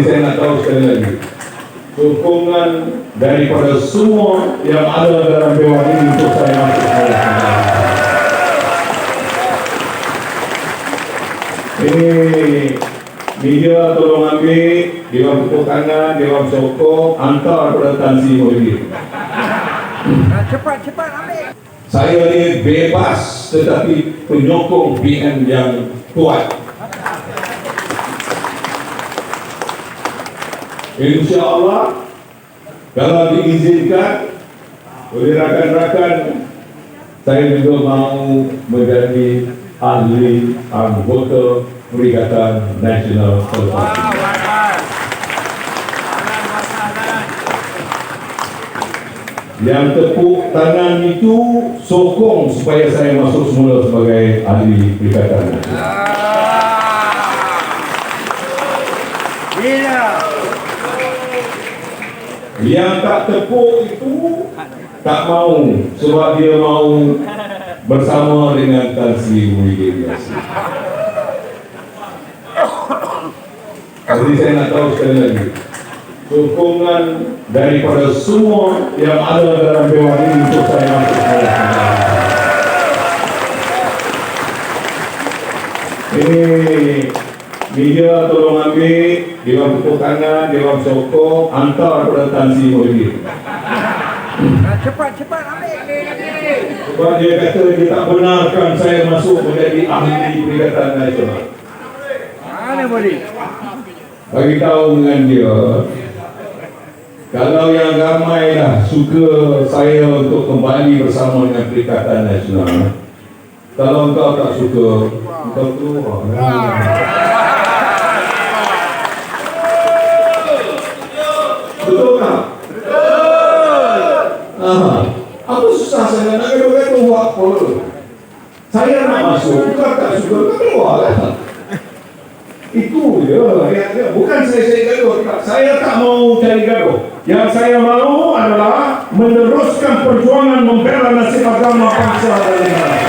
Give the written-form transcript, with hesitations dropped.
Saya nak tahu sekali lagi, sokongan daripada semua yang ada dalam dewan ini untuk saya masuk ke ini. Media tolong ambil, Dewan Tepuk Tangan, Dewan Sokong, hantar kepada Tan Sri Muhyiddin. Cepat ambil. Saya ni bebas tetapi penyokong PM yang kuat. InsyaAllah kalau diizinkan oleh rakan-rakan, saya juga mau menjadi ahli anggota Perikatan Nasional Parti. Yang tepuk tangan itu sokong supaya saya masuk semula sebagai ahli Perikatan Nasional. Yang tak tepuk itu tak mau, sebab dia mau bersama dengan Tan Sri Muhyiddin Yassin. Jadi saya nak tahu sekali lagi, sokongan daripada semua yang ada dalam dewan ini untuk saya masuk ke ini. Media tolong ambil, Dewan Tepuk Tangan, Dewan Sokong, hantar kepada Tan Sri Muhyiddin. Cepat ambil. Sebab dia kata dia tak benarkan saya masuk menjadi ahli Perikatan Nasional. Mana boleh? Bagi tahu dengan dia, kalau yang ramai dah suka saya untuk kembali bersama dengan Perikatan Nasional, kalau engkau tak suka, engkau keluar. Betul tak? Apa susah saya nak gaduh-gaduh buat apa? Saya nak masuk, engkau tak suka, engkau keluar lah. Itu dia. Bukan saya gaduh. Saya tak mau cari gaduh. Yang saya mau adalah meneruskan perjuangan membela nasib agama bangsa dan negara.